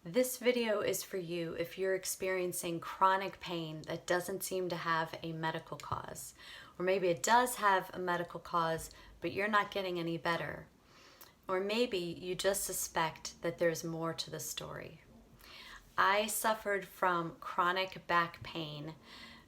This video is for you if you're experiencing chronic pain that doesn't seem to have a medical cause. Or maybe it does have a medical cause, but you're not getting any better. Or maybe you just suspect that there's more to the story. I suffered from chronic back pain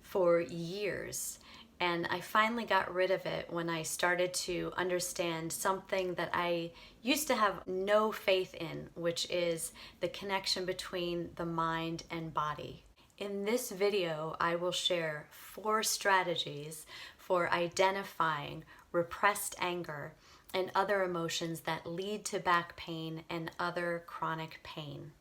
for years, and I finally got rid of it when I started to understand something that I used to have no faith in, which is the connection between the mind and body. In this video, I will share 4 strategies for identifying repressed anger and other emotions that lead to back pain and other chronic pain.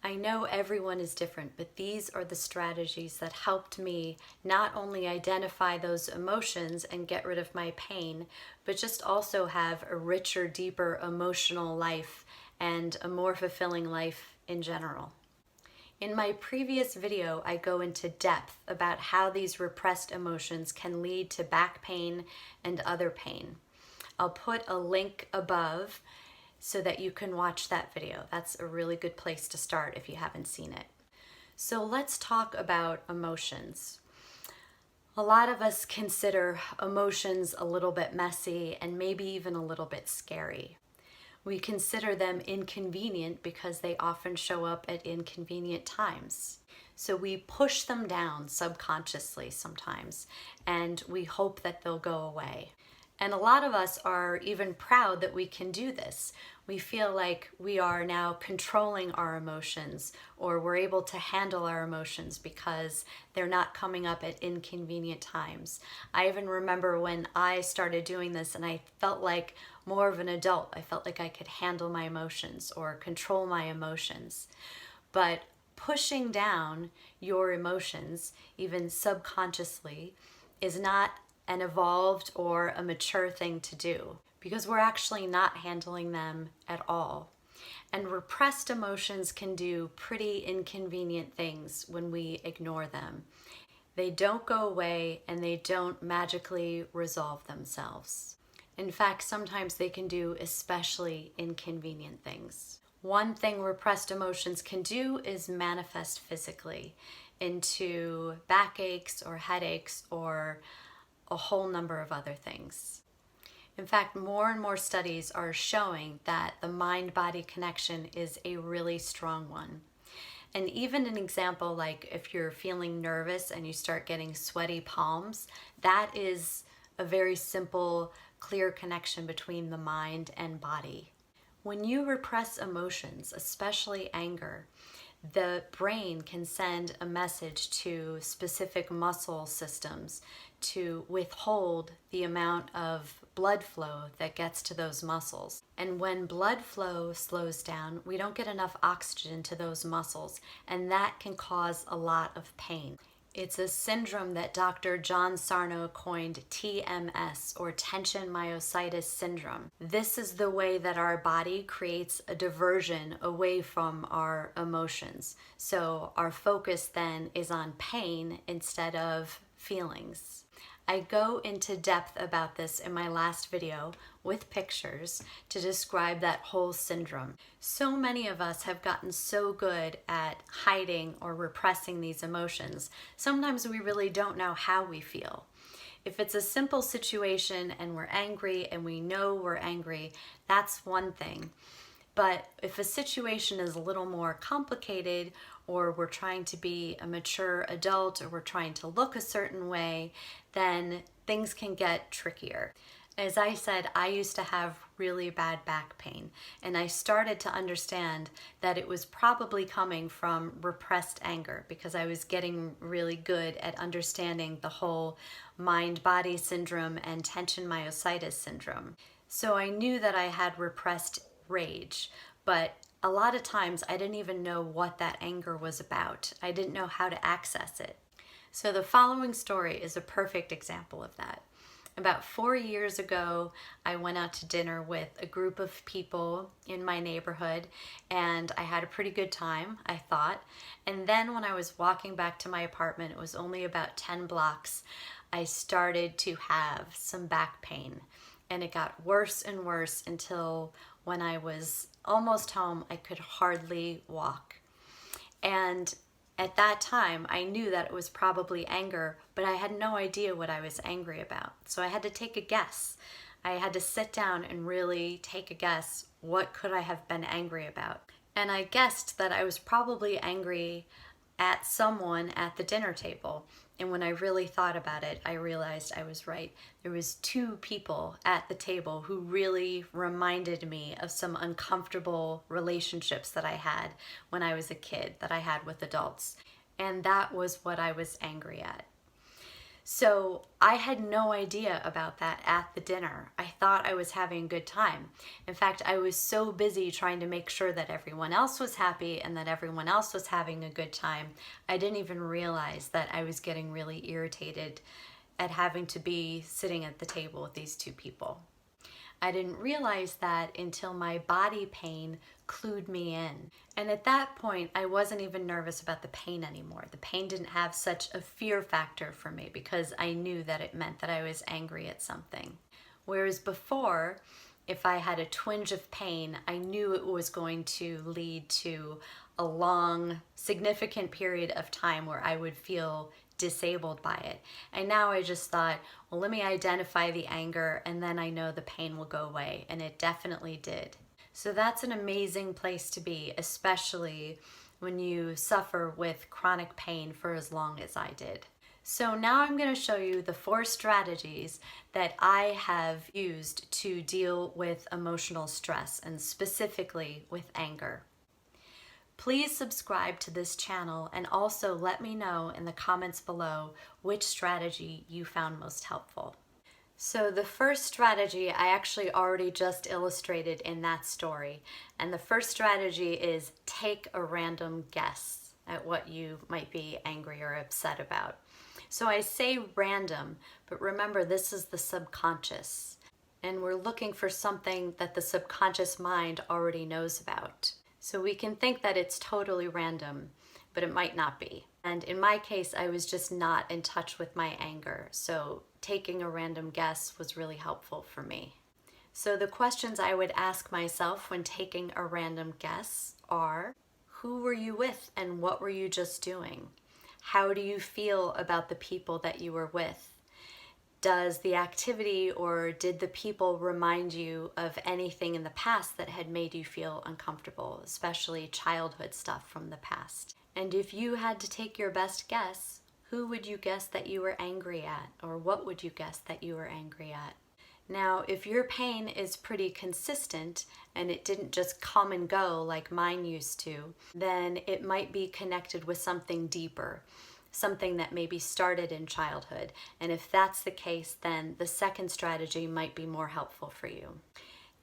I know everyone is different, but these are the strategies that helped me not only identify those emotions and get rid of my pain, but just also have a richer, deeper emotional life and a more fulfilling life in general. In my previous video, I go into depth about how these repressed emotions can lead to back pain and other pain. I'll put a link above so that you can watch that video. That's a really good place to start if you haven't seen it. So let's talk about emotions. A lot of us consider emotions a little bit messy and maybe even a little bit scary. We consider them inconvenient because they often show up at inconvenient times. So we push them down subconsciously sometimes, and we hope that they'll go away. And a lot of us are even proud that we can do this. We feel like we are now controlling our emotions, or we're able to handle our emotions because they're not coming up at inconvenient times. I even remember when I started doing this and I felt like more of an adult. I felt like I could handle my emotions or control my emotions. But pushing down your emotions, even subconsciously, is not an evolved or a mature thing to do, because we're actually not handling them at all. And repressed emotions can do pretty inconvenient things when we ignore them. They don't go away and they don't magically resolve themselves. In fact, sometimes they can do especially inconvenient things. One thing repressed emotions can do is manifest physically into backaches or headaches or a whole number of other things. In fact, more and more studies are showing that the mind-body connection is a really strong one. And even an example like if you're feeling nervous and you start getting sweaty palms, that is a very simple, clear connection between the mind and body. When you repress emotions, especially anger, the brain can send a message to specific muscle systems to withhold the amount of blood flow that gets to those muscles. And when blood flow slows down, we don't get enough oxygen to those muscles, and that can cause a lot of pain. It's a syndrome that Dr. John Sarno coined TMS, or Tension Myositis Syndrome. This is the way that our body creates a diversion away from our emotions. So our focus then is on pain instead of feelings. I go into depth about this in my last video with pictures to describe that whole syndrome. So many of us have gotten so good at hiding or repressing these emotions. Sometimes we really don't know how we feel. If it's a simple situation and we're angry and we know we're angry, that's one thing. But if a situation is a little more complicated, or we're trying to be a mature adult, or we're trying to look a certain way, then things can get trickier. As I said, I used to have really bad back pain, and I started to understand that it was probably coming from repressed anger, because I was getting really good at understanding the whole mind-body syndrome and tension myositis syndrome. So I knew that I had repressed rage, but a lot of times I didn't even know what that anger was about. I didn't know how to access it. So the following story is a perfect example of that. About 4 years ago, I went out to dinner with a group of people in my neighborhood, and I had a pretty good time, I thought. And then when I was walking back to my apartment, it was only about 10 blocks, I started to have some back pain. And it got worse and worse until when I was almost home, I could hardly walk. And at that time, I knew that it was probably anger, but I had no idea what I was angry about. So I had to take a guess. I had to sit down and really take a guess. What could I have been angry about? And I guessed that I was probably angry at someone at the dinner table. And when I really thought about it, I realized I was right. There was two people at the table who really reminded me of some uncomfortable relationships that I had when I was a kid, that I had with adults. And that was what I was angry at. So I had no idea about that at the dinner. I thought I was having a good time. In fact, I was so busy trying to make sure that everyone else was happy and that everyone else was having a good time, I didn't even realize that I was getting really irritated at having to be sitting at the table with these two people. I didn't realize that until my body pain clued me in. And at that point, I wasn't even nervous about the pain anymore. The pain didn't have such a fear factor for me because I knew that it meant that I was angry at something. Whereas before, if I had a twinge of pain, I knew it was going to lead to a long, significant period of time where I would feel disabled by it. And now I just thought, well, let me identify the anger and then I know the pain will go away. And it definitely did. So that's an amazing place to be, especially when you suffer with chronic pain for as long as I did. So now I'm going to show you the 4 strategies that I have used to deal with emotional stress and specifically with anger. Please subscribe to this channel and also let me know in the comments below which strategy you found most helpful. So the first strategy I actually already just illustrated in that story. And the first strategy is take a random guess at what you might be angry or upset about. So I say random, but remember this is the subconscious. And we're looking for something that the subconscious mind already knows about. So we can think that it's totally random, but it might not be. And in my case, I was just not in touch with my anger. So taking a random guess was really helpful for me. So the questions I would ask myself when taking a random guess are, who were you with and what were you just doing? How do you feel about the people that you were with? Does the activity or did the people remind you of anything in the past that had made you feel uncomfortable, especially childhood stuff from the past? And if you had to take your best guess, who would you guess that you were angry at? Or what would you guess that you were angry at? Now, if your pain is pretty consistent and it didn't just come and go like mine used to, then it might be connected with something deeper. Something that maybe started in childhood. And if that's the case, then the second strategy might be more helpful for you.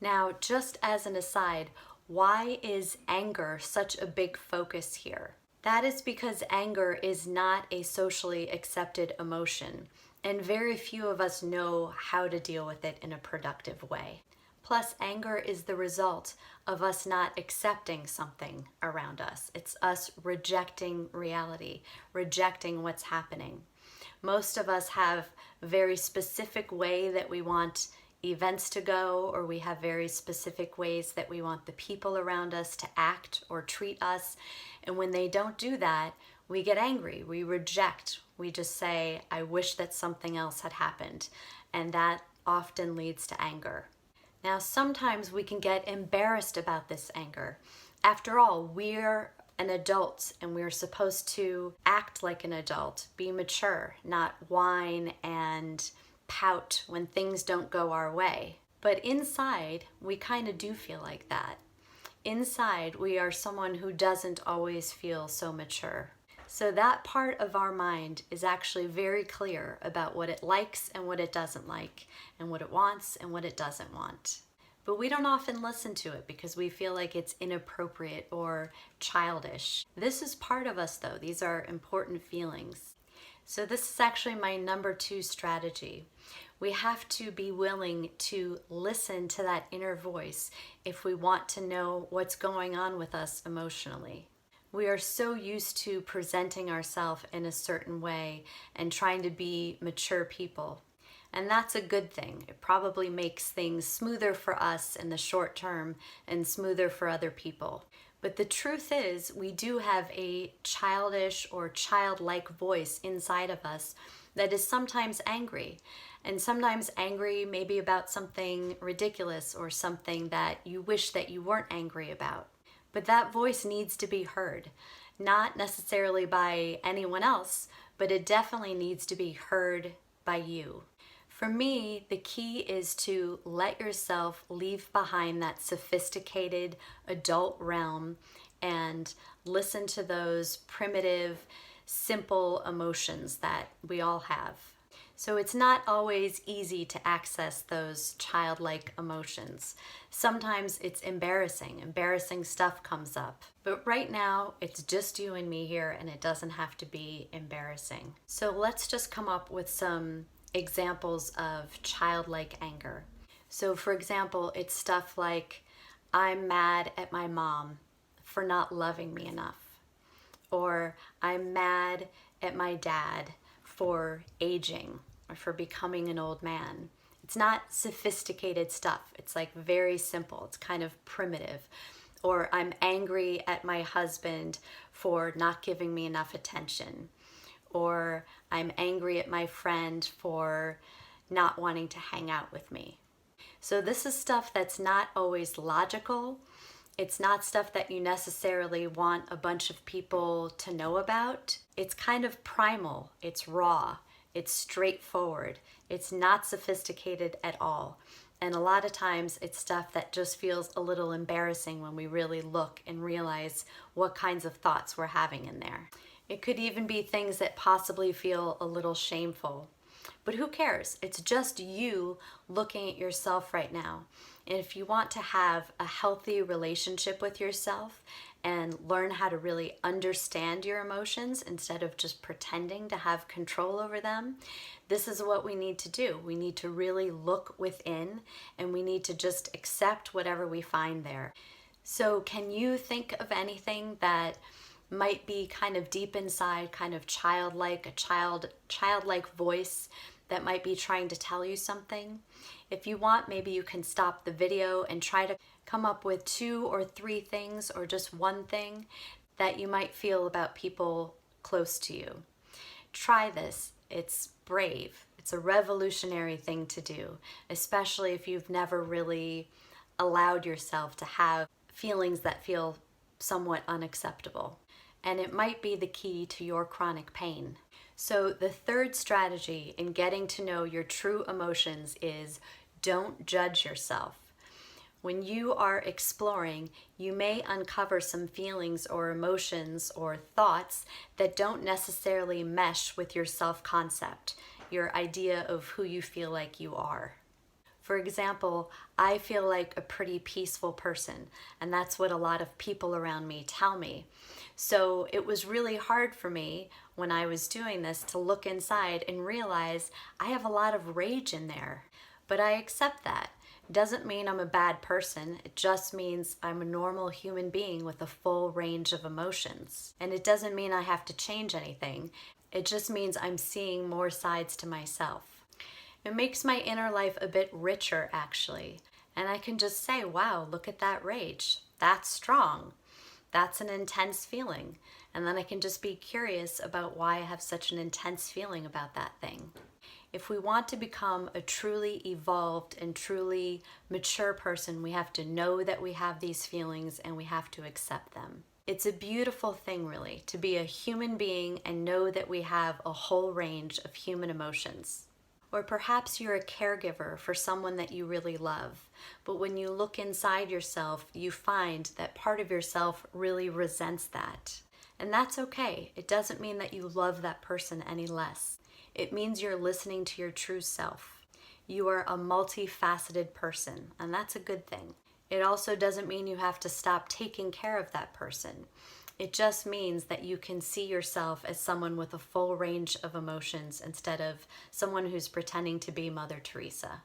Now, just as an aside, why is anger such a big focus here? That is because anger is not a socially accepted emotion, and very few of us know how to deal with it in a productive way. Plus, anger is the result of us not accepting something around us. It's us rejecting reality, rejecting what's happening. Most of us have a very specific way that we want events to go, or we have very specific ways that we want the people around us to act or treat us. And when they don't do that, we get angry, we reject, we just say, I wish that something else had happened. And that often leads to anger. Now, sometimes we can get embarrassed about this anger. After all, we're an adult and we're supposed to act like an adult, be mature, not whine and pout when things don't go our way. But inside, we kind of do feel like that. Inside, we are someone who doesn't always feel so mature. So that part of our mind is actually very clear about what it likes and what it doesn't like, and what it wants and what it doesn't want. But we don't often listen to it because we feel like it's inappropriate or childish. This is part of us though. These are important feelings. So this is actually my number 2 strategy. We have to be willing to listen to that inner voice if we want to know what's going on with us emotionally. We are so used to presenting ourselves in a certain way and trying to be mature people. And that's a good thing. It probably makes things smoother for us in the short term and smoother for other people. But the truth is, we do have a childish or childlike voice inside of us that is sometimes angry. And sometimes angry maybe about something ridiculous or something that you wish that you weren't angry about. But that voice needs to be heard, not necessarily by anyone else, but it definitely needs to be heard by you. For me, the key is to let yourself leave behind that sophisticated adult realm and listen to those primitive, simple emotions that we all have. So it's not always easy to access those childlike emotions. Sometimes it's embarrassing. Embarrassing stuff comes up. But right now, it's just you and me here, and it doesn't have to be embarrassing. So let's just come up with some examples of childlike anger. So for example, it's stuff like, I'm mad at my mom for not loving me enough. Or I'm mad at my dad for aging or for becoming an old man. It's not sophisticated stuff. It's like very simple. It's kind of primitive. Or I'm angry at my husband for not giving me enough attention. Or I'm angry at my friend for not wanting to hang out with me. So this is stuff that's not always logical. It's not stuff that you necessarily want a bunch of people to know about. It's kind of primal. It's raw. It's straightforward. It's not sophisticated at all. And a lot of times it's stuff that just feels a little embarrassing when we really look and realize what kinds of thoughts we're having in there. It could even be things that possibly feel a little shameful. But who cares? It's just you looking at yourself right now. And if you want to have a healthy relationship with yourself and learn how to really understand your emotions instead of just pretending to have control over them, this is what we need to do. We need to really look within, and we need to just accept whatever we find there. So can you think of anything that might be kind of deep inside, kind of childlike, childlike voice that might be trying to tell you something? If you want, maybe you can stop the video and try to come up with 2 or 3 things, or just one thing that you might feel about people close to you. Try this. It's brave. It's a revolutionary thing to do, especially if you've never really allowed yourself to have feelings that feel somewhat unacceptable. And it might be the key to your chronic pain. So the third strategy in getting to know your true emotions is don't judge yourself. When you are exploring, you may uncover some feelings or emotions or thoughts that don't necessarily mesh with your self-concept, your idea of who you feel like you are. For example, I feel like a pretty peaceful person, and that's what a lot of people around me tell me. So it was really hard for me when I was doing this to look inside and realize I have a lot of rage in there. But I accept that. It doesn't mean I'm a bad person. It just means I'm a normal human being with a full range of emotions. And it doesn't mean I have to change anything. It just means I'm seeing more sides to myself. It makes my inner life a bit richer, actually. And I can just say, wow, look at that rage. That's strong. That's an intense feeling. And then I can just be curious about why I have such an intense feeling about that thing. If we want to become a truly evolved and truly mature person, we have to know that we have these feelings and we have to accept them. It's a beautiful thing, really, to be a human being and know that we have a whole range of human emotions. Or perhaps you're a caregiver for someone that you really love, but when you look inside yourself, you find that part of yourself really resents that. And that's okay. It doesn't mean that you love that person any less. It means you're listening to your true self. You are a multifaceted person, and that's a good thing. It also doesn't mean you have to stop taking care of that person. It just means that you can see yourself as someone with a full range of emotions instead of someone who's pretending to be Mother Teresa.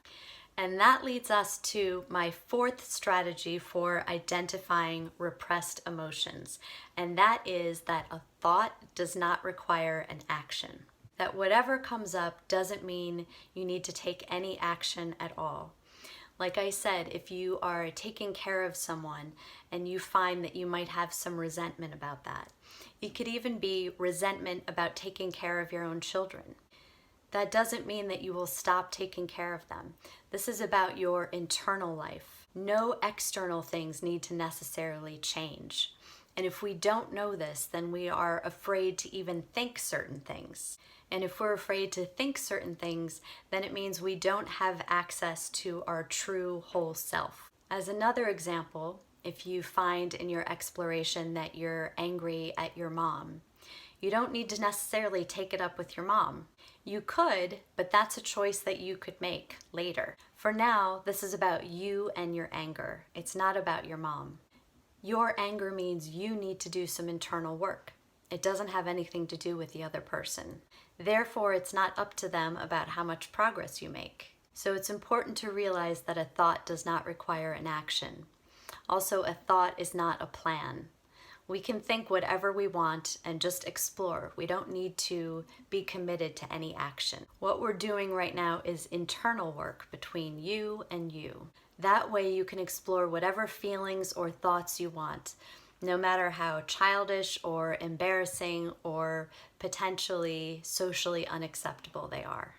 And that leads us to my fourth strategy for identifying repressed emotions. And that is that a thought does not require an action. That whatever comes up doesn't mean you need to take any action at all. Like I said, if you are taking care of someone and you find that you might have some resentment about that, it could even be resentment about taking care of your own children. That doesn't mean that you will stop taking care of them. This is about your internal life. No external things need to necessarily change. And if we don't know this, then we are afraid to even think certain things. And if we're afraid to think certain things, then it means we don't have access to our true whole self. As another example, if you find in your exploration that you're angry at your mom, you don't need to necessarily take it up with your mom. You could, but that's a choice that you could make later. For now, this is about you and your anger. It's not about your mom. Your anger means you need to do some internal work. It doesn't have anything to do with the other person. Therefore, it's not up to them about how much progress you make. So it's important to realize that a thought does not require an action. Also, a thought is not a plan. We can think whatever we want and just explore. We don't need to be committed to any action. What we're doing right now is internal work between you and you. That way you can explore whatever feelings or thoughts you want, no matter how childish or embarrassing or potentially socially unacceptable they are.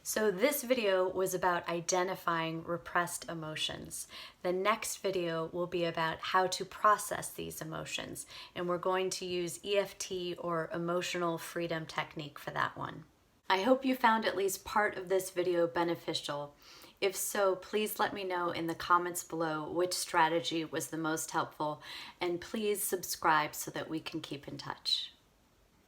So this video was about identifying repressed emotions. The next video will be about how to process these emotions, and we're going to use EFT or emotional freedom technique for that one. I hope you found at least part of this video beneficial. If so, please let me know in the comments below which strategy was the most helpful, and please subscribe so that we can keep in touch.